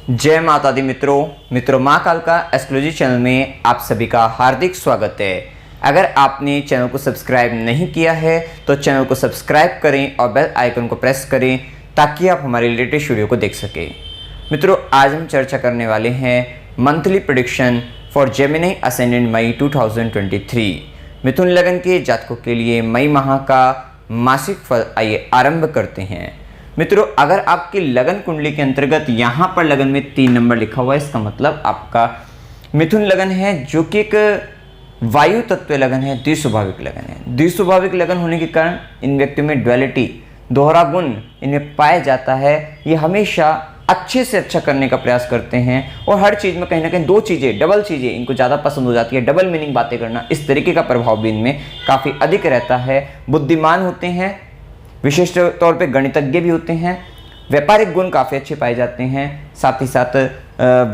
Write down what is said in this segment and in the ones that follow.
जय माता दी मित्रों माँ कालका एस्ट्रोलॉजी चैनल में आप सभी का हार्दिक स्वागत है। अगर आपने चैनल को सब्सक्राइब नहीं किया है तो चैनल को सब्सक्राइब करें और बेल आइकन को प्रेस करें ताकि आप हमारे लेटेस्ट वीडियो को देख सकें। मित्रों, आज हम चर्चा करने वाले हैं monthly prediction for Gemini ascendant May 2023। मिथुन लगन के जातकों के लिए मई माह का मासिक फल आइए आरंभ करते हैं। मित्रों, अगर आपकी लगन कुंडली के अंतर्गत यहाँ पर लगन में 3 नंबर लिखा हुआ है, इसका मतलब आपका मिथुन लगन है, जो कि एक वायु तत्व लगन है, द्विस्वाभाविक लगन है। द्विस्वाभाविक लगन होने के कारण इन व्यक्तियों में ड्युअलिटी, दोहरा गुण इनमें पाया जाता है। ये हमेशा अच्छे से अच्छा करने का प्रयास करते हैं और हर चीज़ में कहीं ना कहीं 2 चीज़ें, डबल चीज़ें इनको ज़्यादा पसंद हो जाती है। डबल मीनिंग बातें करना, इस तरीके का प्रभाव भी इनमें काफ़ी अधिक रहता है। बुद्धिमान होते हैं, विशेष तौर पे गणितज्ञ भी होते हैं, व्यापारिक गुण काफ़ी अच्छे पाए जाते हैं। साथ ही साथ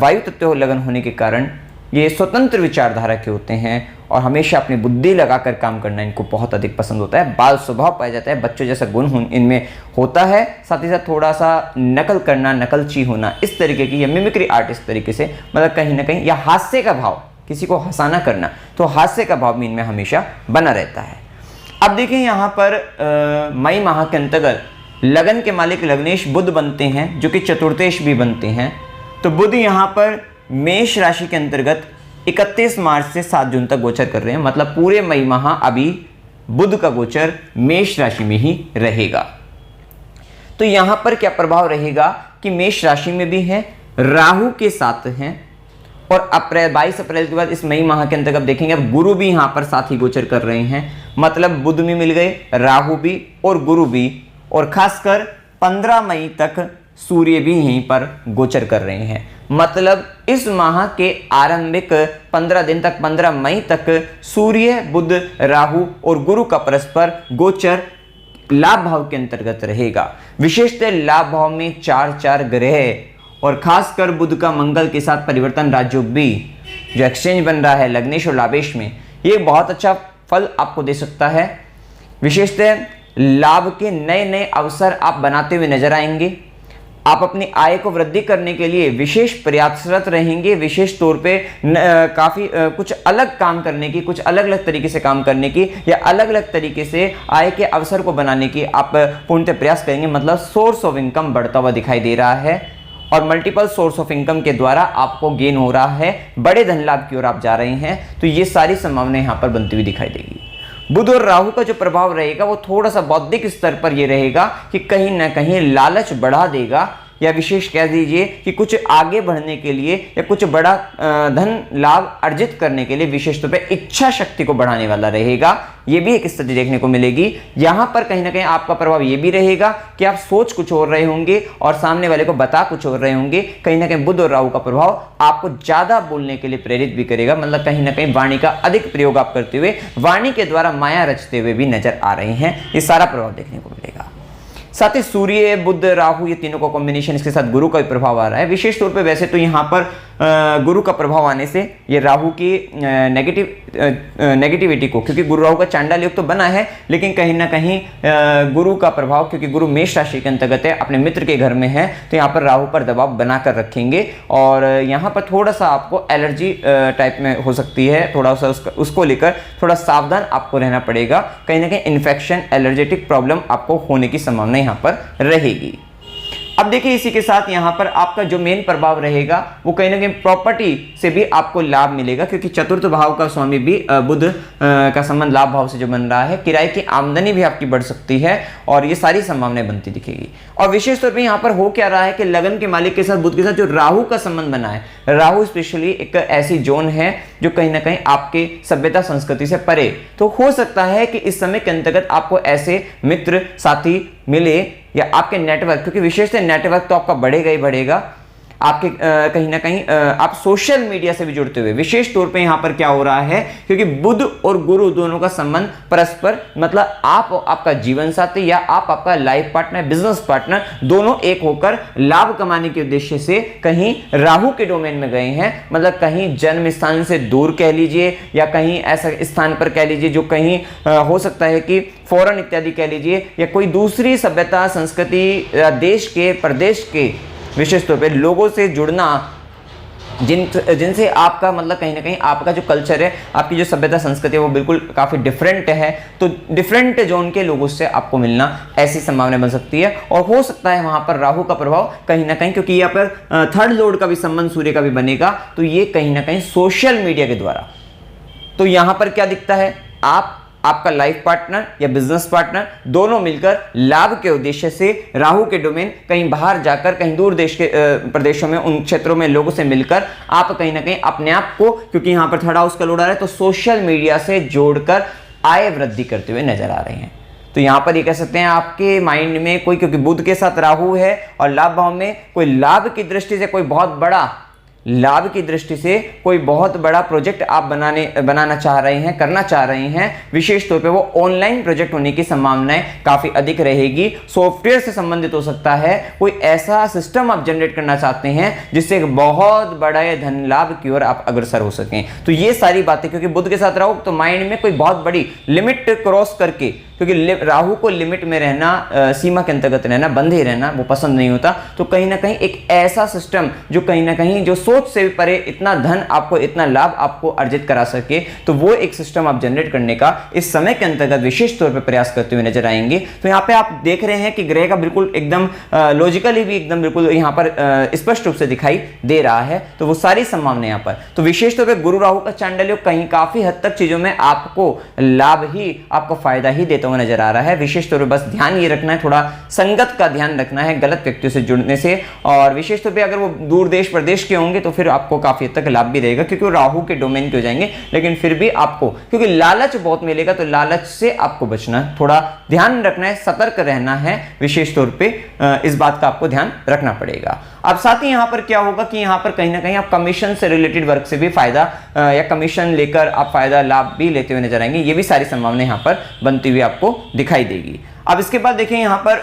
वायु तत्व लगन होने के कारण ये स्वतंत्र विचारधारा के होते हैं और हमेशा अपनी बुद्धि लगाकर काम करना इनको बहुत अधिक पसंद होता है। बाल स्वभाव पाया जाता है, बच्चों जैसा गुण इनमें होता है। साथ ही साथ थोड़ा सा नकल करना, नकलची होना, इस तरीके की, या मिमिक्री आर्ट इस तरीके से, मतलब कहीं ना कहीं, या हास्य का भाव, किसी को हंसाना करना, तो हास्य का भाव भी इनमें हमेशा बना रहता है। अब देखिए यहाँ पर मई माह के अंतर्गत लगन के मालिक लग्नेश बुध बनते हैं, जो कि चतुर्थेश भी बनते हैं। तो बुध यहाँ पर मेष राशि के अंतर्गत 31 मार्च से 7 जून तक गोचर कर रहे हैं। मतलब पूरे मई माह अभी बुध का गोचर मेष राशि में ही रहेगा। तो यहाँ पर क्या प्रभाव रहेगा कि मेष राशि में भी है, राहु के साथ हैं, और 22 अप्रैल के बाद इस मई माह के अंतर्गत देखेंगे अब गुरु भी यहाँ पर साथ ही गोचर कर रहे हैं। मतलब बुध भी मिल गए, राहु भी और गुरु भी, और खासकर 15 मई तक सूर्य भी यहीं पर गोचर कर रहे हैं। मतलब इस माह के आरंभिक 15 दिन तक, 15 मई तक सूर्य, बुध, राहु और गुरु का परस्पर गोचर लाभ भाव के अंतर्गत रहेगा। विशेषतः लाभ भाव में 4 ग्रह, और खासकर बुध का मंगल के साथ परिवर्तन राजयोग भी, जो एक्सचेंज बन रहा है लग्नेश और लाभेश में, ये बहुत अच्छा फल आपको दे सकता है। विशेषतः लाभ के नए नए अवसर आप बनाते हुए नजर आएंगे। आप अपनी आय को वृद्धि करने के लिए विशेष प्रयासरत रहेंगे। विशेष तौर पे काफ़ी कुछ अलग काम करने की, कुछ अलग अलग तरीके से काम करने की, या अलग अलग तरीके से आय के अवसर को बनाने की आप पूर्णतः प्रयास करेंगे। मतलब सोर्स ऑफ इनकम बढ़ता हुआ दिखाई दे रहा है और मल्टीपल सोर्स ऑफ इनकम के द्वारा आपको गेन हो रहा है, बड़े धन लाभ की ओर आप जा रहे हैं। तो ये सारी संभावनाएं यहाँ पर बनती हुई दिखाई देगी। बुध और राहु का जो प्रभाव रहेगा वो थोड़ा सा बौद्धिक स्तर पर ये रहेगा कि कहीं ना कहीं लालच बढ़ा देगा, या विशेष कह दीजिए कि कुछ आगे बढ़ने के लिए या कुछ बड़ा धन लाभ अर्जित करने के लिए विशेष तौर पे इच्छा शक्ति को बढ़ाने वाला रहेगा। ये भी एक स्थिति देखने को मिलेगी। यहाँ पर कहीं ना कहीं आपका प्रभाव ये भी रहेगा कि आप सोच कुछ और रहे होंगे और सामने वाले को बता कुछ और रहे होंगे। कहीं ना कहीं बुध और राहु का प्रभाव आपको ज्यादा बोलने के लिए प्रेरित भी करेगा। मतलब कहीं ना कहीं वाणी का अधिक प्रयोग आप करते हुए, वाणी के द्वारा माया रचते हुए भी नजर आ रहे हैं। ये सारा प्रभाव देखने को मिलेगा। साथ ही सूर्य, बुध, राहु, ये तीनों का कॉम्बिनेशन, इसके साथ गुरु का भी प्रभाव आ रहा है। विशेष तौर पे वैसे तो यहाँ पर गुरु का प्रभाव आने से ये राहु की नेगेटिविटी को, क्योंकि गुरु राहु का चांडाल योग तो बना है, लेकिन कहीं ना कहीं गुरु का प्रभाव, क्योंकि गुरु मेष राशि के अंतर्गत है, अपने मित्र के घर में है, तो यहाँ पर राहु पर दबाव बनाकर रखेंगे। और यहाँ पर थोड़ा सा आपको एलर्जी टाइप में हो सकती है, थोड़ा सा उसको लेकर थोड़ा सावधान आपको रहना पड़ेगा। कहीं ना कहीं इन्फेक्शन, एलर्जेटिक प्रॉब्लम आपको होने की संभावना यहाँ पर रहेगी। अब देखिए, इसी के साथ यहाँ पर आपका जो मेन प्रभाव रहेगा वो कहीं ना कहीं प्रॉपर्टी से भी आपको लाभ मिलेगा, क्योंकि चतुर्थ भाव का स्वामी भी बुध का संबंध लाभ भाव से जो बन रहा है। किराए की आमदनी भी आपकी बढ़ सकती है और ये सारी संभावनाएं बनती दिखेगी। और विशेष तौर पे यहाँ पर हो क्या रहा है कि लगन के मालिक के साथ, बुध के साथ जो राहु का संबंध बना है, राहु स्पेशली एक ऐसी जोन है जो कहीं ना कहीं आपके सभ्यता संस्कृति से परे। तो हो सकता है कि इस समय के अंतर्गत आपको ऐसे मित्र साथी मिले, या आपके नेटवर्क, क्योंकि विशेषतः नेटवर्क तो आपका बढ़ेगा ही बढ़ेगा। आपके कहीं ना कहीं आप सोशल मीडिया से भी जुड़ते हुए, विशेष तौर पे यहाँ पर क्या हो रहा है, क्योंकि बुध और गुरु दोनों का संबंध परस्पर, मतलब आप आपका जीवन साथी या आप आपका लाइफ पार्टनर, बिजनेस पार्टनर, दोनों एक होकर लाभ कमाने के उद्देश्य से कहीं राहु के डोमेन में गए हैं। मतलब कहीं जन्म स्थान से दूर कह लीजिए, या कहीं ऐसा स्थान पर कह लीजिए जो कहीं हो सकता है कि फॉरेन इत्यादि कह लीजिए, या कोई दूसरी सभ्यता, संस्कृति, देश के, प्रदेश के विशेष तौर पे लोगों से जुड़ना, जिनसे आपका मतलब कहीं ना कहीं आपका जो कल्चर है, आपकी जो सभ्यता संस्कृति है वो बिल्कुल काफ़ी डिफरेंट है, तो डिफरेंट जोन के लोगों से आपको मिलना, ऐसी संभावना बन सकती है। और हो सकता है वहां पर राहु का प्रभाव कहीं ना कहीं, क्योंकि यहाँ पर थर्ड लॉर्ड का भी संबंध सूर्य का भी बनेगा, तो ये कहीं ना कहीं सोशल मीडिया के द्वारा। तो यहां पर क्या दिखता है, आपका लाइफ पार्टनर या बिजनेस पार्टनर दोनों मिलकर लाभ के उद्देश्य से राहु के डोमेन कहीं बाहर जाकर, कहीं दूर देश के प्रदेशों में, उन क्षेत्रों में लोगों से मिलकर आप कहीं ना कहीं अपने आप को, क्योंकि यहां पर थर्ड हाउस का लॉर्ड आ रहा है, तो सोशल मीडिया से जोड़कर आय वृद्धि करते हुए नजर आ रहे हैं। तो यहां पर ये कह सकते हैं आपके माइंड में कोई, क्योंकि बुध के साथ राहु है और लाभ भाव में, कोई लाभ की दृष्टि से कोई बहुत बड़ा लाभ की दृष्टि से कोई बहुत बड़ा प्रोजेक्ट आप बनाना चाह रहे हैं, करना चाह रहे हैं। विशेष तौर पे वो ऑनलाइन प्रोजेक्ट होने की संभावनाएं काफी अधिक रहेगी। सॉफ्टवेयर से संबंधित हो सकता है, कोई ऐसा सिस्टम आप जनरेट करना चाहते हैं जिससे एक बहुत बड़ा धन लाभ की ओर आप अग्रसर हो सकें। तो ये सारी बातें, क्योंकि बुध के साथ राहु, तो माइंड में कोई बहुत बड़ी लिमिट क्रॉस करके, क्योंकि राहु को लिमिट में रहना, सीमा के अंतर्गत रहना, बंधे रहना वो पसंद नहीं होता। तो कहीं ना कहीं एक ऐसा सिस्टम जो कहीं ना कहीं जो सोच से भी परे इतना धन आपको, इतना लाभ आपको अर्जित करा सके, तो वो एक सिस्टम आप जनरेट करने का इस समय के अंतर्गत विशेष तौर पर प्रयास करते हुए नजर आएंगे। तो यहाँ पे आप देख रहे हैं कि ग्रह का बिल्कुल एकदम लॉजिकली भी एकदम बिल्कुल यहाँ पर स्पष्ट रूप से दिखाई दे रहा है। तो वो सारी संभावनाएं यहाँ पर, तो विशेष तौर पर गुरु राहु का चांडाल्य कहीं काफी हद तक चीजों में आपको लाभ ही, आपको फायदा ही देता हुआ नजर आ रहा है। विशेष तौर पर बस ध्यान ये रखना है, थोड़ा संगत का ध्यान रखना है गलत व्यक्तियों से जुड़ने से। और विशेष तौर पे अगर वो दूर देश प्रदेश के होंगे तो फिर आपको काफी हद तक लाभ भी रहेगा, क्योंकि वो राहु के डोमेन के हो जाएंगे। लेकिन फिर भी आपको, क्योंकि लालच बहुत मिलेगा, तो लालच से आपको बचना है, थोड़ा ध्यान रखना है, सतर्क रहना है। विशेष तौर पे इस बात का आपको ध्यान रखना पड़ेगा। अब साथ ही यहां पर क्या होगा कि यहां पर कहीं ना कहीं आप कमीशन से रिलेटेड वर्क से भी फायदा या कमीशन लेकर आप फायदा लाभ भी लेते हुए नजर आएंगे। ये भी सारी संभावनाएं यहां पर बनती हुई आपको दिखाई देगी। अब इसके बाद देखिए यहां पर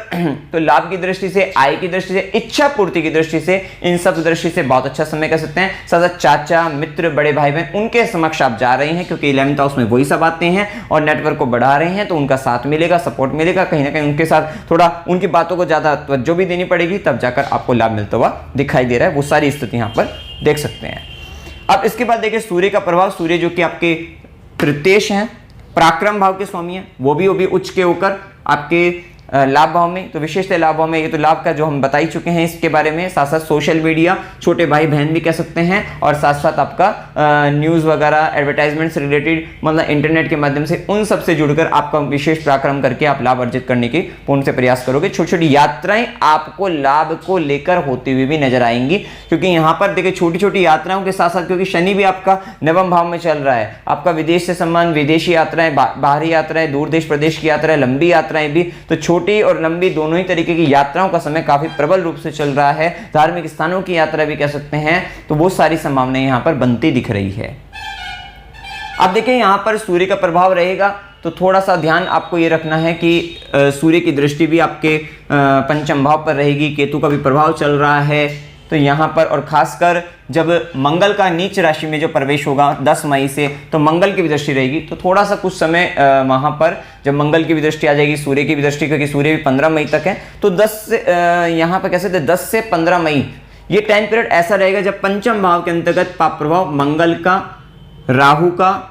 तो लाभ की दृष्टि से, आय की दृष्टि से, इच्छा पूर्ति की दृष्टि से, इन सब दृष्टि से बहुत अच्छा समय कह सकते हैं। साथ चाचा, मित्र, बड़े भाई बहन, उनके समक्ष आप जा रहे हैं, क्योंकि 11th हाउस में वही सब आते हैं और नेटवर्क को बढ़ा रहे हैं, तो उनका साथ मिलेगा, सपोर्ट मिलेगा। कहीं ना कहीं उनके साथ थोड़ा उनकी बातों को ज्यादा तवज्जो भी देनी पड़ेगी, तब जाकर आपको लाभ मिलता हुआ दिखाई दे रहा है। वो सारी स्थिति यहां पर देख सकते हैं। अब इसके बाद देखिए सूर्य का प्रभाव, सूर्य जो कि आपके तृतीयेश हैं, पराक्रम भाव के स्वामी हैं, वो भी उच्च के होकर आपके लाभ भाव में, तो विशेषतः लाभ भाव में, ये तो लाभ का जो हम बता ही चुके हैं इसके बारे में। साथ साथ सोशल मीडिया, छोटे भाई बहन भी कह सकते हैं, और साथ साथ आपका न्यूज़ वगैरह, एडवर्टाइजमेंट से रिलेटेड, मतलब इंटरनेट के माध्यम से उन सब से जुड़कर आपका विशेष पराक्रम करके आप लाभ अर्जित करने की पूर्ण से प्रयास करोगे। छोटी छोटी यात्राएं आपको लाभ को लेकर होती हुई भी नजर आएंगी, क्योंकि यहाँ पर देखिए छोटी छोटी यात्राओं के साथ साथ, क्योंकि शनि भी आपका नवम भाव में चल रहा है, आपका विदेश से संबंध, विदेशी यात्राएं, बाहरी यात्राएं, दूर देश प्रदेश की यात्राएं, लंबी यात्राएं भी, तो छोटी और लंबी दोनों ही तरीके की यात्राओं का समय काफी प्रबल रूप से चल रहा है। धार्मिक स्थानों की यात्रा भी कह सकते हैं। तो वो सारी संभावनाएं यहां पर बनती दिख रही है। अब देखिए यहां पर सूर्य का प्रभाव रहेगा, तो थोड़ा सा ध्यान आपको ये रखना है कि सूर्य की दृष्टि भी आपके पंचम भाव पर रहेगी, केतु का भी प्रभाव चल रहा है। तो यहाँ पर, और खासकर जब मंगल का नीच राशि में जो प्रवेश होगा 10 मई से, तो मंगल की भी दृष्टि रहेगी। तो थोड़ा सा कुछ समय वहाँ पर जब मंगल की भी दृष्टि आ जाएगी, सूर्य की भी दृष्टि, क्योंकि सूर्य भी 15 मई तक है, तो 10 से यहाँ पर कैसे 10 से 15 मई ये टाइम पीरियड ऐसा रहेगा जब पंचम भाव के अंतर्गत पाप प्रभाव मंगल का, राहु का,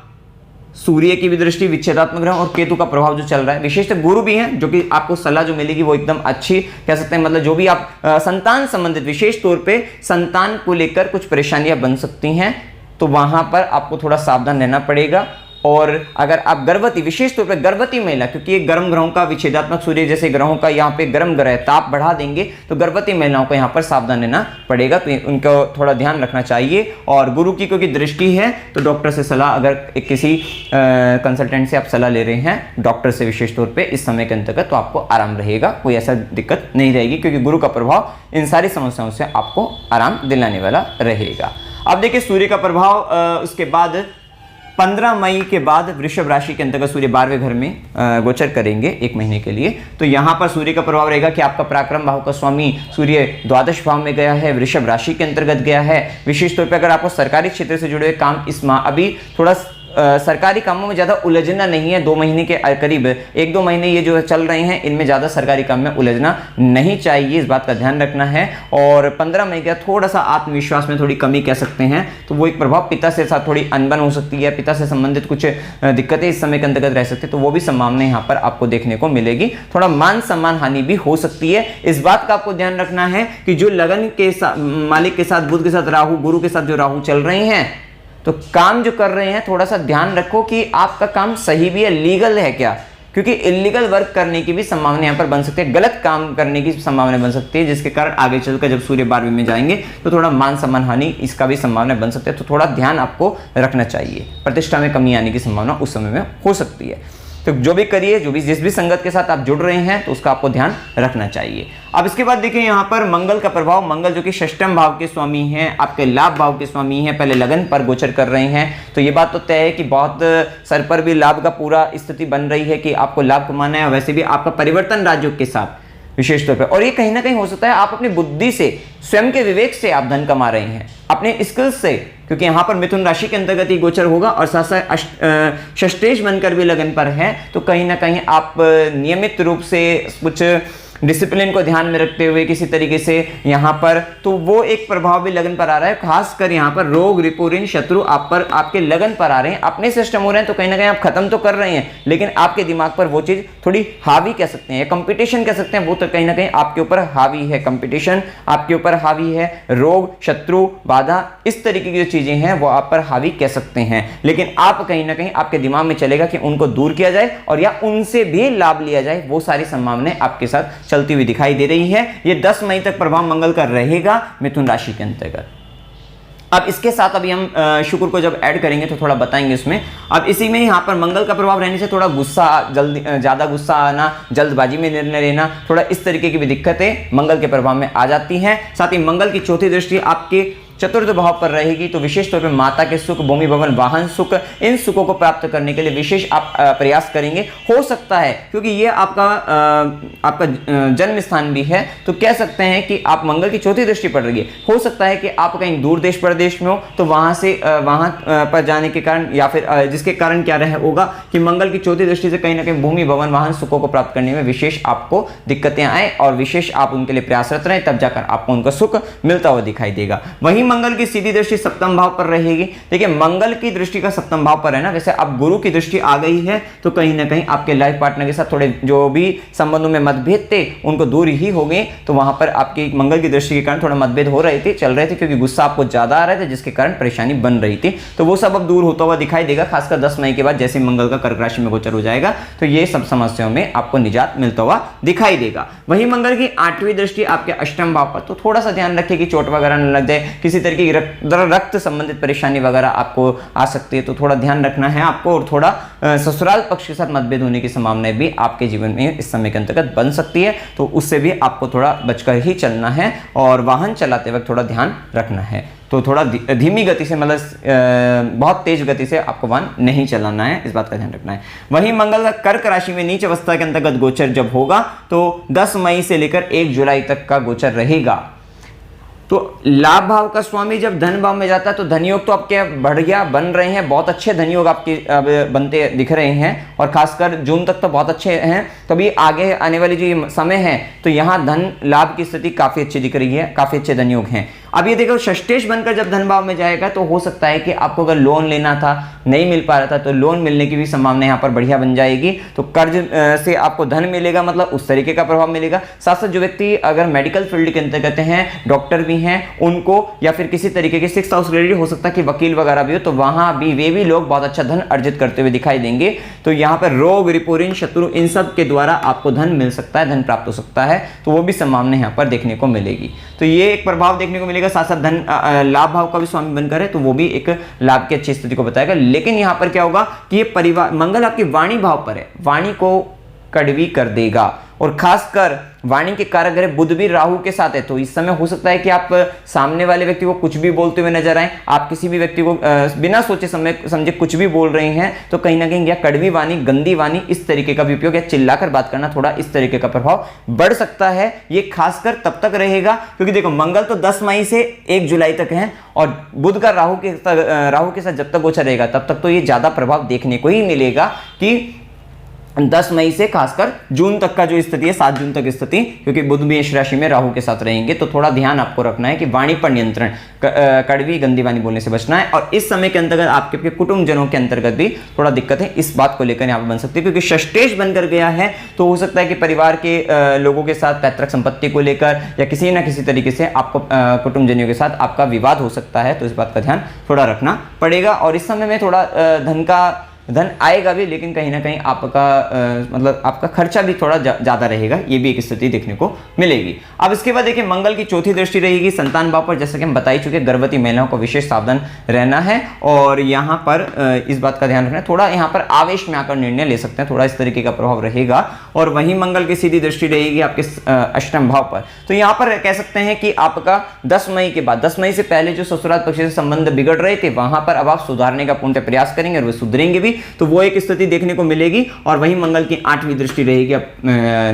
सूर्य की भी दृष्टि, विच्छेदात्मक ग्रह और केतु का प्रभाव जो चल रहा है। विशेषतः गुरु भी हैं, जो कि आपको सलाह जो मिलेगी वो एकदम अच्छी कह सकते हैं। मतलब जो भी आप संतान संबंधित, विशेष तौर पे संतान को लेकर कुछ परेशानियां बन सकती हैं, तो वहां पर आपको थोड़ा सावधान रहना पड़ेगा। और अगर आप गर्भवती, विशेष तौर पर गर्भवती महिला, क्योंकि ये गर्म ग्रहों का, विच्छेदात्मक सूर्य जैसे ग्रहों का यहाँ पे गर्म ग्रह ताप बढ़ा देंगे, तो गर्भवती महिलाओं को यहाँ पर सावधान रहना पड़ेगा। तो उनको थोड़ा ध्यान रखना चाहिए। और गुरु की क्योंकि दृष्टि है, तो डॉक्टर से सलाह, अगर किसी कंसल्टेंट से आप सलाह ले रहे हैं, डॉक्टर से विशेष तौर पर इस समय के अंतर्गत, तो आपको आराम रहेगा, कोई ऐसा दिक्कत नहीं रहेगी, क्योंकि गुरु का प्रभाव इन सारी समस्याओं से आपको आराम दिलाने वाला रहेगा। अब देखिए सूर्य का प्रभाव उसके बाद 15 मई के बाद वृषभ राशि के अंतर्गत सूर्य 12वें घर में गोचर करेंगे 1 महीने के लिए। तो यहां पर सूर्य का प्रभाव रहेगा कि आपका पराक्रम भाव का स्वामी सूर्य द्वादश भाव में गया है, वृषभ राशि के अंतर्गत गया है। विशेष तौर पर अगर आपको सरकारी क्षेत्र से जुड़े हुए काम इस माह अभी थोड़ा सरकारी कामों में ज़्यादा उलझना नहीं है। 2 महीने के करीब 1-2 महीने ये जो चल रहे हैं, इनमें ज़्यादा सरकारी काम में उलझना नहीं चाहिए, इस बात का ध्यान रखना है। और 15 मई का थोड़ा सा आत्मविश्वास में थोड़ी कमी कह सकते हैं, तो वो एक प्रभाव, पिता से साथ थोड़ी अनबन हो सकती है, पिता से संबंधित कुछ दिक्कतें इस समय के अंतर्गत रह सकती है, तो वो भी संभावना यहाँ पर आपको देखने को मिलेगी। थोड़ा मान सम्मान हानि भी हो सकती है। इस बात का आपको ध्यान रखना है कि जो लगन के मालिक के साथ, बुध के साथ राहु, गुरु के साथ जो राहु चल रहे हैं, तो काम जो कर रहे हैं थोड़ा सा ध्यान रखो कि आपका काम सही भी है, लीगल है क्या, क्योंकि इलीगल वर्क करने की भी संभावना यहाँ पर बन सकती है, गलत काम करने की संभावना बन सकती है, जिसके कारण आगे चलकर जब सूर्य 12वीं में जाएंगे तो थोड़ा मान सम्मान हानि इसका भी संभावना बन सकती है। तो थोड़ा ध्यान आपको रखना चाहिए, प्रतिष्ठा में कमी आने की संभावना उस समय में हो सकती है। तो जो भी करिए, जो भी जिस भी संगत के साथ आप जुड़ रहे हैं, तो उसका आपको ध्यान रखना चाहिए। अब इसके बाद देखिए यहाँ पर मंगल का प्रभाव। मंगल जो कि षष्ठम भाव के स्वामी हैं, आपके लाभ भाव के स्वामी हैं, पहले लगन पर गोचर कर रहे हैं, तो ये बात तो तय है कि बहुत सर पर भी लाभ का पूरा स्थिति बन रही है कि आपको लाभ कमाना है। वैसे भी आपका परिवर्तन राजयोग के साथ विशेष तौर पर, और ये कहीं ना कहीं हो सकता है आप अपनी बुद्धि से, स्वयं के विवेक से आप धन कमा रहे हैं, अपने स्किल्स से, क्योंकि यहां पर मिथुन राशि के अंतर्गत ही गोचर होगा और साथ साथ षष्ठेश बनकर भी लगन पर है, तो कहीं ना कहीं आप नियमित रूप से कुछ डिसिप्लिन को ध्यान में रखते हुए किसी तरीके से यहाँ पर, तो वो एक प्रभाव भी लगन पर आ रहा है। खासकर यहाँ पर रोग, रिपु, ऋण, शत्रु आप पर, आपके लगन पर आ रहे हैं, अपने सिस्टम हो रहे हैं, तो कहीं ना कहीं आप खत्म तो कर रहे हैं, लेकिन आपके दिमाग पर वो चीज थोड़ी हावी कह सकते हैं, कंपटीशन कह सकते हैं, वो तो कहीं ना कहीं आपके ऊपर हावी है, कंपटीशन आपके ऊपर हावी है, रोग, शत्रु, बाधा, इस तरीके की जो चीजें हैं वो आप पर हावी कह सकते हैं। लेकिन आप कहीं ना कहीं आपके दिमाग में चलेगा कि उनको दूर किया जाए और या उनसे भी लाभ लिया जाए, वो सारी संभावनाएं आपके साथ चलती हुई दिखाई दे रही है। ये 10 मई तक प्रभाव मंगल का रहेगा मिथुन राशि के अंतर्गत। अब इसके साथ अभी हम शुक्र को जब ऐड करेंगे तो थोड़ा बताएंगे उसमें। अब इसी में यहाँ पर मंगल का प्रभाव रहने से थोड़ा गुस्सा, जल्दी ज़्यादा गुस्सा आना, जल्दबाजी में निर्णय लेना, थोड़ा इस तरीके की भी दिक्कतें मंगल के प्रभाव में आ जाती हैं। साथ ही मंगल की चौथी दृष्टि आपके चतुर्थ भाव पर रहेगी, तो विशेष तौर पर माता के सुख, भूमि भवन वाहन सुख, इन सुखों को प्राप्त करने के लिए विशेष आप प्रयास करेंगे। हो सकता है क्योंकि ये आपका जन्म स्थान भी है, तो कह सकते हैं कि आप मंगल की चौथी दृष्टि पड़ रही है, हो सकता है कि आप कहीं दूर देश प्रदेश में हो, तो वहां से वहां पर जाने के कारण या फिर जिसके कारण क्या रहे होगा कि मंगल की चौथी दृष्टि से कहीं ना कहीं भूमि भवन वाहन सुखों को प्राप्त करने में विशेष आपको दिक्कतें आए और विशेष आप उनके लिए प्रयासरत रहें, तब जाकर आपको उनका सुख मिलता हुआ दिखाई देगा। वहीं मंगल की सीधी दृष्टि सप्तम भाव पर रहेगी। देखिए मंगल की दृष्टि का सप्तम भाव पर है ना, वैसे अब गुरु की दृष्टि आ गई है, तो कहीं ना कहीं आपके लाइफ पार्टनर के साथ थोड़े जो भी संबंधों में मतभेद थे उनको दूर ही हो गए, तो वहां पर आपकी मंगल की दृष्टि के कारण थोड़ा मतभेद हो रहे थे, चल रहे थे, क्योंकि गुस्सा आपको ज्यादा आ रहे थे जिसके कारण परेशानी बन रही थी, तो वो सब अब दूर होता हुआ दिखाई देगा। खासकर 10 मई के बाद जैसे मंगल का कर्क राशि में गोचर हो जाएगा, तो ये सब समस्याओं में आपको निजात मिलता हुआ दिखाई देगा। वहीं मंगल की 8वीं दृष्टि आपके अष्टम भाव पर, तो थोड़ा सा ध्यान रखिए कि चोट वगैरह न लग जाए, किसी तरीके की रक्त संबंधित परेशानी वगैरह आपको आ सकती है, तो थोड़ा ध्यान रखना है आपको। और थोड़ा ससुराल पक्ष के साथ मतभेद होने की संभावनाएं भी आपके जीवन में इस समय के अंतर्गत बन सकती है, तो उससे भी आपको थोड़ा बचकर ही चलना है और वाहन चलाते वक्त थोड़ा ध्यान रखना है। तो थोड़ा धीमी गति से, मतलब बहुत तेज गति से आपको वाहन नहीं चलाना है, इस बात का ध्यान रखना है। वहीं मंगल का कर्क राशि में नीच अवस्था के अंतर्गत गोचर जब होगा, तो 10 मई से लेकर 1 जुलाई तक का गोचर रहेगा। तो लाभ भाव का स्वामी जब धन भाव में जाता है, तो धनयोग तो आपके बढ़िया बन रहे हैं, बहुत अच्छे धनयोग आपके अब बनते दिख रहे हैं, और खासकर जून तक तो बहुत अच्छे हैं। तभी आगे आने वाली जो समय है, तो यहाँ धन लाभ की स्थिति काफी अच्छी दिख रही है, काफी अच्छे धनयोग हैं। अब ये देखो षष्ठेश बनकर जब धन भाव में जाएगा, तो हो सकता है कि आपको अगर लोन लेना था, नहीं मिल पा रहा था, तो लोन मिलने की भी संभावना यहाँ पर बढ़िया बन जाएगी। तो कर्ज से आपको धन मिलेगा, मतलब उस तरीके का प्रभाव मिलेगा। साथ साथ जो व्यक्ति अगर मेडिकल फील्ड के अंतर्गत हैं, डॉक्टर भी हैं, उनको या फिर किसी तरीके के 6th हाउस रिलेटेड हो सकता है कि वकील वगैरह भी हो, तो वहां भी वे भी लोग बहुत अच्छा धन अर्जित करते हुए दिखाई देंगे। तो यहाँ पर रोग, रिपु, ऋण, शत्रु, इन सब के द्वारा आपको धन मिल सकता है, धन प्राप्त हो सकता है, तो वो भी संभावना यहाँ पर देखने को मिलेगी। तो ये एक प्रभाव देखने को मिलेगा। साथ साथ धन लाभ भाव का भी स्वामी बनकर है, तो वो भी एक लाभ की अच्छी स्थिति को बताएगा। लेकिन यहाँ पर क्या होगा कि ये परिवार, मंगल आपकी वाणी भाव पर है, वाणी को कड़वी कर देगा, और खासकर वाणी के कारक ग्रह बुध भी राहु के साथ है, तो इस समय हो सकता है कि आप सामने वाले व्यक्ति को कुछ भी बोलते हुए नजर आए, आप किसी भी व्यक्ति को बिना सोचे समझे कुछ भी बोल रहे हैं, तो कहीं ना कहीं या कड़वी वाणी, गंदी वाणी, इस तरीके का भी उपयोग या चिल्लाकर बात करना, थोड़ा इस तरीके का प्रभाव बढ़ सकता है। ये खासकर तब तक रहेगा क्योंकि देखो मंगल तो 10 मई से 1 जुलाई तक है और बुध का राहु के साथ जब तक गोचर रहेगा तब तक तो ये ज्यादा प्रभाव देखने को ही मिलेगा कि 10 मई से खासकर जून तक का जो स्थिति है, 7 जून तक स्थिति, क्योंकि बुध मेष राशि में राहु के साथ रहेंगे, तो थोड़ा ध्यान आपको रखना है कि वाणी पर नियंत्रण, कड़वी गंदी वाणी बोलने से बचना है। और इस समय के अंतर्गत आपके कुटुंबजनों के अंतर्गत भी थोड़ा दिक्कत है, इस बात को लेकर यहाँ पर बन सकती है क्योंकि षष्ठेश बनकर गया है, तो हो सकता है कि परिवार के लोगों के साथ पैतृक संपत्ति को लेकर या किसी न किसी तरीके से आपको कुटुंबजनों के साथ आपका विवाद हो सकता है, तो इस बात का ध्यान थोड़ा रखना पड़ेगा। और इस समय में थोड़ा धन आएगा भी, लेकिन कहीं ना कहीं आपका मतलब आपका खर्चा भी थोड़ा ज्यादा रहेगा, ये भी एक स्थिति देखने को मिलेगी। अब इसके बाद देखिए मंगल की चौथी दृष्टि रहेगी संतान भाव पर, जैसा कि हम बता ही चुके, गर्भवती महिलाओं को विशेष सावधान रहना है और यहाँ पर इस बात का ध्यान रखना है, थोड़ा यहाँ पर आवेश में आकर निर्णय ले सकते हैं, थोड़ा इस तरीके का प्रभाव रहेगा। और वहीं मंगल की सीधी दृष्टि रहेगी आपके अष्टम भाव पर, तो यहाँ पर कह सकते हैं कि आपका 10 मई के बाद, 10 मई से पहले जो ससुराल पक्ष से संबंध बिगड़ रहे थे वहां पर अब आप सुधारने का पूर्ण प्रयास करेंगे और वे सुधरेंगे भी, तो वो एक स्थिति देखने को मिलेगी। और वहीं मंगल की 8वीं दृष्टि रहेगी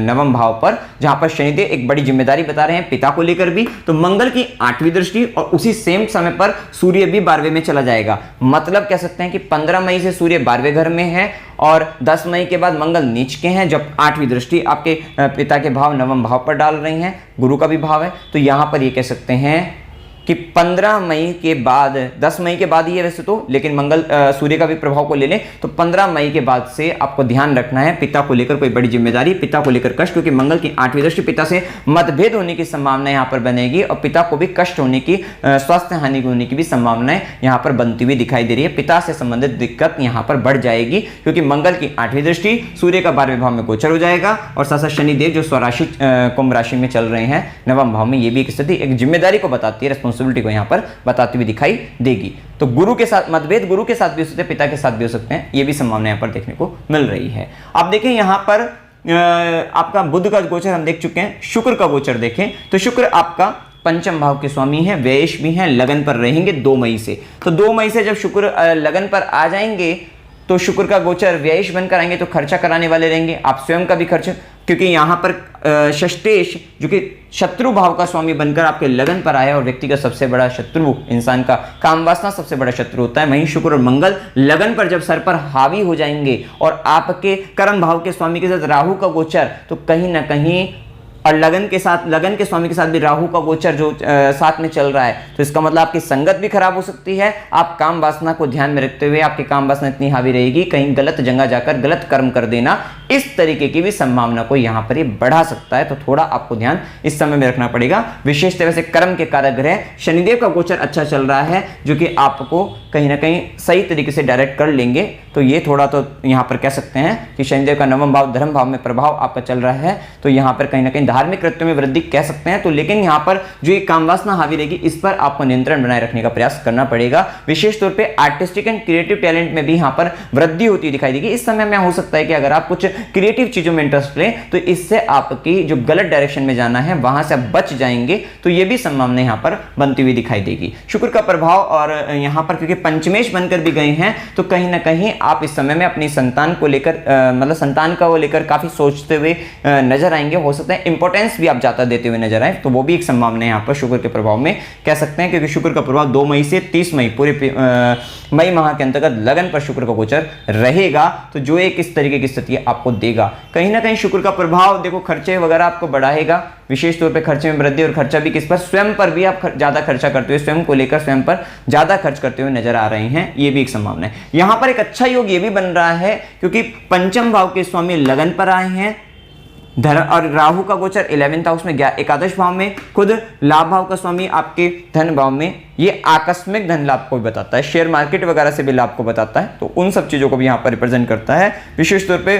नवम भाव पर, जहां पर शनिदेव एक बड़ी जिम्मेदारी बता रहे हैं पिता को लेकर भी, तो मंगल की 8वीं दृष्टि और उसी सेम समय पर सूर्य भी 12वें में चला जाएगा। मतलब कह सकते हैं कि 15 मई से सूर्य 12वें घर में है और 10 मई के बाद मंगल नीच के हैं, जब 8वीं दृष्टि आपके पिता के भाव नवम भाव पर डाल रही हैं, गुरु का भी भाव है, तो यहां पर ये कह सकते हैं कि 15 मई के बाद, 10 मई के बाद ही है वैसे तो, लेकिन मंगल सूर्य का भी प्रभाव को ले लें तो 15 मई के बाद से आपको ध्यान रखना है पिता को लेकर कोई बड़ी जिम्मेदारी, पिता को लेकर कष्ट, क्योंकि मंगल की 8वीं दृष्टि, पिता से मतभेद होने की संभावना यहाँ पर बनेगी और पिता को भी कष्ट होने की, स्वास्थ्य हानि होने की भी संभावनाएं यहाँ पर बनती हुई दिखाई दे रही है। पिता से संबंधित दिक्कत यहाँ पर बढ़ जाएगी क्योंकि मंगल की 8वीं दृष्टि सूर्य का 12वें भाव में गोचर हो जाएगा और साथ साथ शनिदेव जो स्वराशि कुंभ राशि में चल रहे हैं नवम भाव में, ये भी एक स्थिति एक जिम्मेदारी को बताती है, को यहाँ पर बताती हुई दिखाई देगी। तो गुरु के साथ मतभेद, गुरु के साथ भी हो सकते हैं, पिता के साथ भी हो सकते हैं, ये भी संभावना यहाँ पर देखने को मिल रही है। आप देखें यहाँ पर आपका बुध का गोचर हम देख चुके हैं, शुक्र का गोचर देखें तो शुक्र आपका पंचम भाव के स्वामी हैं, व्ययेश भी हैं, लगन पर रहेंगे 2 मई से। तो 2 मई से जब शुक्र लगन पर आ जाएंगे तो शुक्र का गोचर व्ययेश बनकर आएंगे तो खर्चा कराने वाले रहेंगे, आप स्वयं का भी खर्च, क्योंकि यहाँ पर षष्ठेश जो कि शत्रु भाव का स्वामी बनकर आपके लगन पर आया और व्यक्ति का सबसे बड़ा शत्रु, इंसान का काम वासना सबसे बड़ा शत्रु होता है। वहीं शुक्र और मंगल लगन पर जब सर पर हावी हो जाएंगे और आपके कर्म भाव के स्वामी के साथ राहु का गोचर, तो कहीं ना कहीं और लगन के स्वामी के साथ भी राहु का गोचर जो साथ में चल रहा है, तो इसका मतलब आपकी संगत भी खराब हो सकती है। आप काम वासना को ध्यान में रखते हुए आपकी काम वासना इतनी हावी रहेगी, कहीं गलत जगह जाकर गलत कर्म कर देना, इस तरीके की भी संभावना को यहाँ पर ये बढ़ा सकता है। तो थोड़ा आपको ध्यान इस समय में रखना पड़ेगा। विशेष तरह से कर्म के कारक ग्रह शनिदेव का गोचर अच्छा चल रहा है, जो कि आपको कहीं ना कहीं सही तरीके से डायरेक्ट कर लेंगे। तो ये थोड़ा तो यहाँ पर कह सकते हैं कि शनिदेव का नवम भाव धर्म भाव में प्रभाव आपका चल रहा है, तो यहाँ पर कहीं ना कहीं धार्मिक कृत्यों में वृद्धि कह सकते हैं। तो लेकिन यहाँ पर जो ये काम वासना हावी रहेगी, इस पर आपको नियंत्रण बनाए रखने का प्रयास करना पड़ेगा। विशेष तौर पे आर्टिस्टिक एंड क्रिएटिव टैलेंट में भी यहाँ पर वृद्धि होती दिखाई देगी। इस समय में हो सकता है कि अगर आप कुछ क्रिएटिव चीजों में इंटरेस्ट लें तो इससे आपकी जो गलत डायरेक्शन में जाना है वहां से आप बच जाएंगे, तो ये भी संभावना यहाँ पर बनती हुई दिखाई देगी। शुक्र का प्रभाव और यहाँ पर क्योंकि पंचमेश बनकर भी गए हैं, तो कहीं ना कहीं आप इस समय में अपनी संतान को लेकर मतलब संतान का वो लेकर काफी सोचते हुए नजर आएंगे। हो सकता है इंपॉर्टेंस भी आप ज्यादा देते हुए नजर आए, तो वो भी एक संभावना है यहाँ पर शुक्र के प्रभाव में कह सकते हैं, क्योंकि शुक्र का प्रभाव 2 मई से 30 मई पूरे मई माह के अंतर्गत लगन पर शुक्र का गोचर रहेगा, तो जो एक इस तरीके की स्थिति आपको देगा। कहीं ना कहीं शुक्र का प्रभाव देखो खर्चे वगैरह आपको बढ़ाएगा, विशेष तौर पे खर्चे में वृद्धि, और खर्चा भी किस पर, स्वयं पर भी आप ज्यादा खर्चा करते हुए, स्वयं को लेकर स्वयं पर ज्यादा खर्च करते हुए नजर आ रहे हैं, ये भी एक संभावना है। यहां पर एक अच्छा योग ये भी बन रहा है क्योंकि पंचम भाव के स्वामी लगन पर आए हैं, धन और राहु का गोचर 11th हाउस में, एकादश भाव में, खुद लाभ भाव का स्वामी आपके धन भाव में, ये आकस्मिक धन लाभ को भी बताता है, शेयर मार्केट वगैरह से भी लाभ को बताता है, तो उन सब चीजों को भी यहाँ पर रिप्रेजेंट करता है। विशेष तौर पे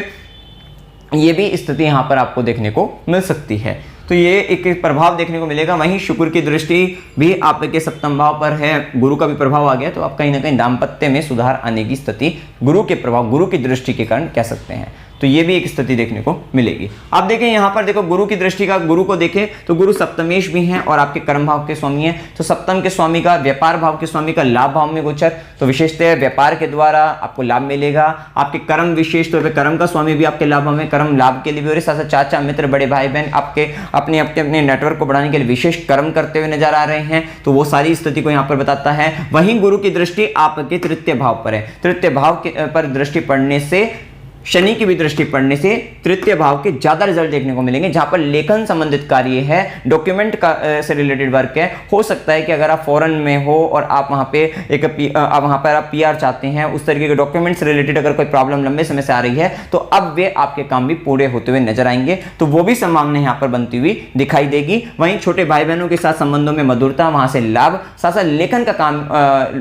ये भी स्थिति यहाँ पर आपको देखने को मिल सकती है, तो ये एक प्रभाव देखने को मिलेगा। वहीं शुक्र की दृष्टि भी आपके सप्तम भाव पर है, गुरु का भी प्रभाव आ गया, तो आप कहीं ना कहीं दाम्पत्य में सुधार आने की स्थिति गुरु के प्रभाव, गुरु की दृष्टि के कारण कह सकते हैं। तो ये भी एक स्थिति देखने को मिलेगी। आप देखें यहाँ पर देखो गुरु की दृष्टि का, गुरु को देखें तो गुरु सप्तमेश भी हैं और आपके कर्म भाव के स्वामी हैं। तो सप्तम के स्वामी का, व्यापार भाव के स्वामी का लाभ भाव में गोचर, तो विशेषतः व्यापार के द्वारा आपको लाभ मिलेगा। आपके कर्म, विशेष तौर पर कर्म का स्वामी भी आपके लाभ भाव में, कर्म लाभ के लिए भी, और साथ साथ चाचा मित्र बड़े भाई बहन आपके अपने अपने नेटवर्क को बढ़ाने के लिए विशेष कर्म करते हुए नजर आ रहे हैं। तो वो सारी स्थिति को यहाँ पर बताता है। वहीं गुरु की दृष्टि आपके तृतीय भाव पर है। तृतीय भाव पर दृष्टि पड़ने से, शनि की भी दृष्टि पड़ने से तृतीय भाव के ज्यादा रिजल्ट देखने को मिलेंगे। जहां पर लेखन संबंधित कार्य है, डॉक्यूमेंट का से रिलेटेड वर्क है, हो सकता है कि अगर आप फॉरेन में हो और आप वहां पे वहां पर आप पीआर चाहते हैं, उस तरीके के डॉक्यूमेंट से रिलेटेड अगर कोई प्रॉब्लम लंबे समय से आ रही है तो अब वे आपके काम भी पूरे होते हुए नजर आएंगे। तो वो भी संभावना यहाँ पर बनती हुई दिखाई देगी। वहीं छोटे भाई बहनों के साथ संबंधों में मधुरता, वहां से लाभ, साथ साथ लेखन का काम,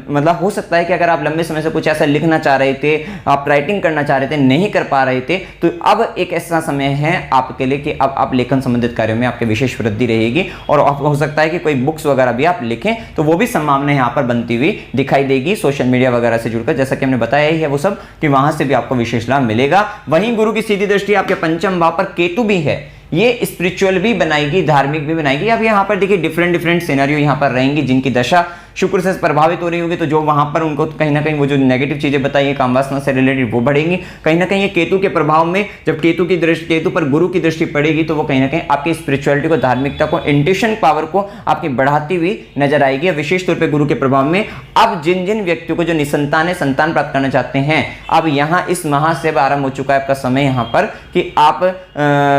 मतलब हो सकता है कि अगर आप लंबे समय से कुछ ऐसा लिखना चाह रहे थे, आप राइटिंग करना चाह रहे थे, नहीं कर पा रहे थे, तो अब एक ऐसा समय है आपके लिए कि अब आप लेखन संबंधित कार्यों में आपके विशेष वृद्धि रहेगी। और हो सकता है कि कोई बुक्स वगैरह भी आप लिखें, तो वो भी संभावना यहां पर बनती हुई दिखाई देगी। सोशल मीडिया वगैरह से जुड़कर, जैसा कि हमने बताया ही है वो सब, कि वहां से भी आपको विशेष लाभ मिलेगा। वहीं गुरु की सीधी दृष्टि आपके पंचम भाव पर केतु भी है, ये स्पिरिचुअल भी बनाएगी, धार्मिक भी बनाएगी। अब यहाँ पर देखिए डिफरेंट सिनेरियो यहाँ पर रहेंगी, जिनकी दशा शुक्र से प्रभावित हो रही होगी, तो जो वहां पर उनको कहीं ना कहीं वो जो नेगेटिव चीजें बताई है काम वासना से रिलेटेड, वो बढ़ेंगी। कहीं ना कहीं ये केतु के प्रभाव में, जब केतु की दृष्टि, केतु पर गुरु की दृष्टि पड़ेगी, तो वो कहीं ना कहीं आपकी स्पिरिचुअलिटी को, धार्मिकता को, इंट्यूशन पावर को आपकी बढ़ाती हुई नजर आएगी। विशेष तौर पर गुरु के प्रभाव में अब जिन जिन व्यक्तियों को जो निसंतान है, संतान प्राप्त करना चाहते हैं, अब यहाँ इस माह से आरंभ हो चुका है आपका समय यहाँ पर कि आप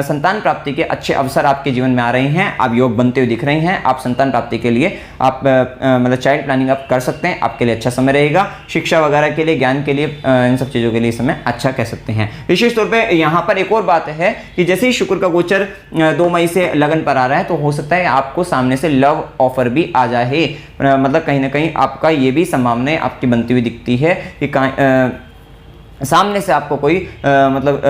संतान प्राप्ति के अच्छे अवसर आपके जीवन में आ रहे हैं। आप योग बनते हुए दिख रहे हैं। आप संतान प्राप्ति के लिए आप मतलब चाइल्ड प्लानिंग आप कर सकते हैं, आपके लिए अच्छा समय रहेगा। शिक्षा वगैरह के लिए, ज्ञान के लिए, इन सब चीजों के लिए समय अच्छा कह सकते हैं। विशेष तौर पे यहाँ पर एक और बात है कि जैसे ही शुक्र का गोचर 2 मई से लगन पर आ रहा है, तो हो सकता है आपको सामने से लव ऑफर भी आ जाए। मतलब कहीं ना कहीं आपका ये भी संभावना आपकी बनती हुई दिखती है कि सामने से आपको कोई मतलब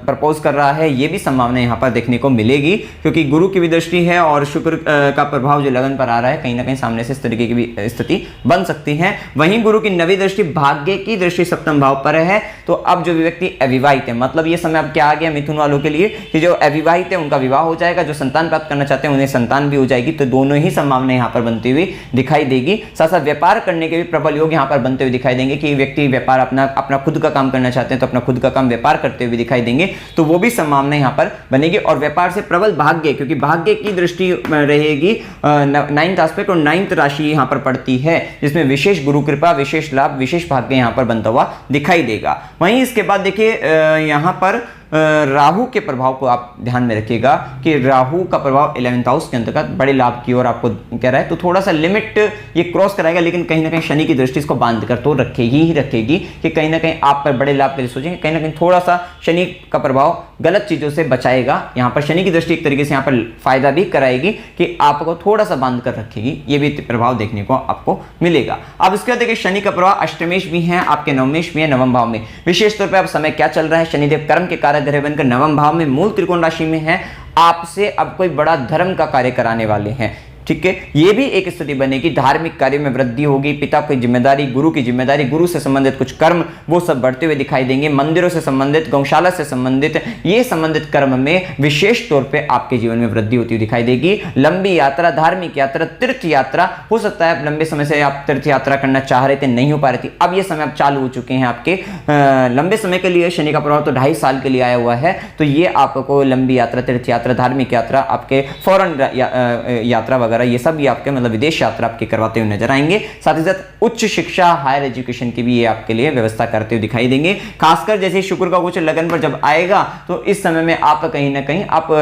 प्रपोज कर रहा है, ये भी संभावना यहाँ पर देखने को मिलेगी, क्योंकि गुरु की भी दृष्टि है और शुक्र का प्रभाव जो लगन पर आ रहा है, कहीं ना कहीं सामने से इस तरीके की भी स्थिति बन सकती है। वहीं गुरु की नवी दृष्टि, भाग्य की दृष्टि सप्तम भाव पर है। तो अब जो व्यक्ति अविवाहित है, मतलब ये समय अब क्या आ गया मिथुन वालों के लिए कि जो अविवाहित है उनका विवाह हो जाएगा, जो संतान प्राप्त करना चाहते हैं उन्हें संतान भी हो जाएगी। तो दोनों ही संभावना यहाँ पर बनती हुई दिखाई देगी। साथ साथ व्यापार करने के भी प्रबल योग यहाँ पर बनते हुए दिखाई देंगे कि व्यक्ति व्यापार अपना खुद का काम करना चाहते हैं, तो अपना खुद का काम व्यापार करते हुए दिखाई देंगे। तो वो भी संभावना यहां पर बनेगी। और व्यापार से प्रबल भाग्य, क्योंकि भाग्य की दृष्टि रहेगी 9th एस्पेक्ट और 9th राशि यहां पर पड़ती है, जिसमें विशेष गुरु कृपा, विशेष लाभ, विशेष भाग्य यहां पर बनता हुआ दिखाई देगा। वहीं इसके बाद देखिए यहां पर राहु के प्रभाव को आप ध्यान में रखिएगा कि राहु का प्रभाव 11th हाउस के अंतर्गत बड़े लाभ की ओर आपको कह रहा है। तो थोड़ा सा लिमिट ये क्रॉस कराएगा, लेकिन कहीं ना कहीं शनि की दृष्टि इसको बांध कर तो रखेगी ही रखेगी कि कहीं ना कहीं आप पर बड़े लाभ के लिए सोचेंगे। कहीं ना कहीं थोड़ा सा शनि का प्रभाव गलत चीजों से बचाएगा। यहाँ पर शनि की दृष्टि एक तरीके से यहाँ पर फायदा भी कराएगी कि आपको थोड़ा सा बांध कर रखेगी, ये भी प्रभाव देखने को आपको मिलेगा। अब इसके बाद देखिए शनि का प्रभाव अष्टमेश भी है, आपके नवमेश भी है, नवम भाव में। विशेष तौर पर अब समय क्या चल रहा है, शनिदेव कर्म के कारक ग्रह बनकर नवम भाव में मूल त्रिकोण राशि में है। आपसे अब कोई बड़ा धर्म का कार्य कराने वाले हैं, ठीक है। ये भी एक स्थिति बनेगी, धार्मिक कार्य में वृद्धि होगी, पिता की जिम्मेदारी, गुरु की जिम्मेदारी, गुरु से संबंधित कुछ कर्म वो सब बढ़ते हुए दिखाई देंगे। मंदिरों से संबंधित, गौशाला से संबंधित, ये संबंधित कर्म में विशेष तौर पे आपके जीवन में वृद्धि होती हुई दिखाई देगी। लंबी यात्रा, धार्मिक यात्रा, तीर्थ यात्रा, हो सकता है लंबे समय से आप तीर्थ यात्रा करना चाह रहे थे, नहीं हो पा रही थी, अब ये समय अब चालू हो चुके हैं आपके लंबे समय के लिए। शनि का प्रभाव तो 2.5 साल के लिए आया हुआ है, तो ये आपको लंबी यात्रा, तीर्थ यात्रा, धार्मिक यात्रा, आपके फॉरेन यात्रा वगैरह, ये सब भी आपके मतलब विदेश यात्रा आपके करवाते हुए नजर आएंगे। साथ ही साथ उच्च शिक्षा, हायर एजुकेशन की भी ये आपके लिए व्यवस्था करते हुए दिखाई देंगे। खासकर जैसे शुक्र का गोचर लगन पर जब आएगा, तो इस समय में आप कहीं ना कहीं आप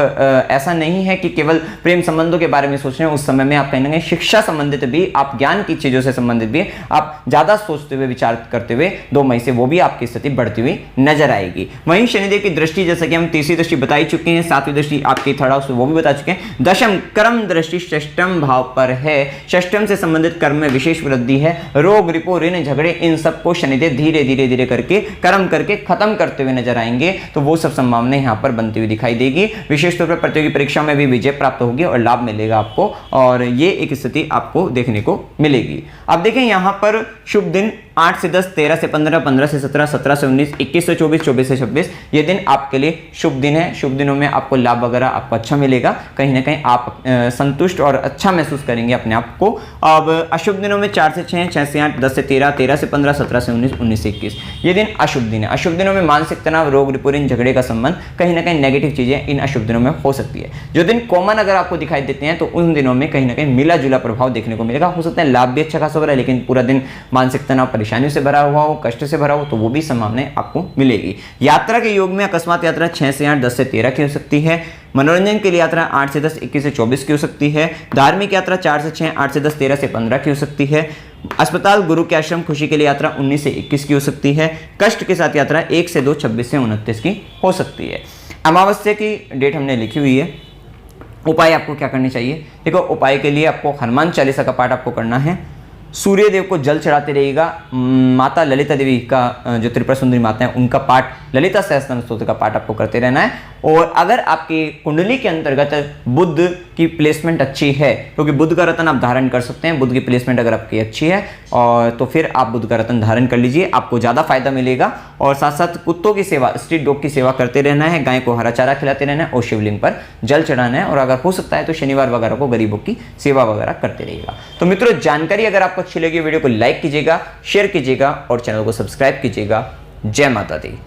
ऐसा नहीं है कि केवल प्रेम संबंधों के बारे में सोच रहे हैं, उस समय में आप कहीं ना कहीं शिक्षा संबंधित भी, आप ज्ञान की चीजों से संबंधित भी आप ज्यादा सोचते हुए, विचार करते हुए 2 मई से वो भी आपकी स्थिति बढ़ती हुई नजर आएगी। वहीं शनिदेव की दृष्टि, जैसे कि हम तीसरी दृष्टि बता ही चुके हैं, 7वीं दृष्टि आपकी थर्ड हाउस वो भी बता चुके हैं। दशम कर्म दृष्टि षष्ठम भाव पर है। षष्ठम से संबंधित कर्म में विशेष वृद्धि है। रोग, रिपो, ऋण, झगड़े, इन सबको शनिदेव धीरे धीरे धीरे करके कर्म करके खत्म करते हुए नजर आएंगे। तो वो सब संभावनाएं यहां पर बनती हुई दिखाई देगी। विशेष तौर पर प्रतियोगी परीक्षा में भी विजय प्राप्त होगी और लाभ मिलेगा आपको, और ये एक स्थिति आपको देखने को मिलेगी। अब देखें यहां पर शुभ दिन 8 से 10, 13 से 15, 15 से 17, 17 से 19, 21 से 24, 24 से 26 ये दिन आपके लिए शुभ दिन है। शुभ दिनों में आपको लाभ वगैरह आपको अच्छा मिलेगा, कहीं ना कहीं आप संतुष्ट और अच्छा महसूस करेंगे अपने आप को। अब अशुभ दिनों में 4 से 6, 6 से 8, 10 से 13, 13 से 15, 17 से 19, 19 से 21 ये दिन अशुभ दिन है। अशुभ दिनों में मानसिक तनाव, रोग रिपुरीन, झगड़े का संबंध, कहीं ना कहीं नेगेटिव चीजें इन अशुभ दिनों में हो सकती है। जो दिन कॉमन अगर आपको दिखाई देते हैं तो उन दिनों में कहीं ना कहीं मिला जुला प्रभाव देखने को मिलेगा। हो सकता है लाभ भी अच्छा खासा हो रहा है, लेकिन पूरा दिन मानसिक तनाव, परेशानियों से भरा हुआ हो, कष्ट से भरा हो, तो वो भी संभावनाएं आपको मिलेगी। यात्रा के योग में अकस्मात यात्रा 6 से 8, 10 से 13 की हो सकती है। मनोरंजन के लिए यात्रा 8 से 10, 21 से 24 की हो सकती है। धार्मिक यात्रा 4 से 6, 8 से 10, 13 से 15 की हो सकती है। अस्पताल, गुरु के आश्रम, खुशी के लिए यात्रा 19 से 21 की हो सकती है। कष्ट के साथ यात्रा 1 से 2, 26 से 29 की हो सकती है। अमावस्या की डेट हमने लिखी हुई है। उपाय आपको क्या करने चाहिए? देखो, उपाय के लिए आपको हनुमान चालीसा का पाठ आपको करना है। सूर्य देव को जल चढ़ाते रहिएगा। माता ललिता देवी का जो त्रिपुरा सुंदरी माता है उनका पाठ, ललिता सहस्त्रनाम स्तोत्र का पाठ आपको करते रहना है। और अगर आपकी कुंडली के अंतर्गत बुध की प्लेसमेंट अच्छी है, क्योंकि बुध का रत्न आप धारण कर सकते हैं, बुध की प्लेसमेंट अगर आपकी अच्छी है और तो फिर आप बुध का रत्न धारण कर लीजिए, आपको ज़्यादा फायदा मिलेगा। और साथ साथ कुत्तों की सेवा, स्ट्रीट डॉग की सेवा करते रहना है, गाय को हरा चारा खिलाते रहना है और शिवलिंग पर जल चढ़ाना है। और अगर हो सकता है तो शनिवार वगैरह को गरीबों की सेवा वगैरह करते रहिएगा। तो मित्रों, जानकारी अगर आपको अच्छी लगी, वीडियो को लाइक कीजिएगा, शेयर कीजिएगा और चैनल को सब्सक्राइब कीजिएगा। जय माता दी।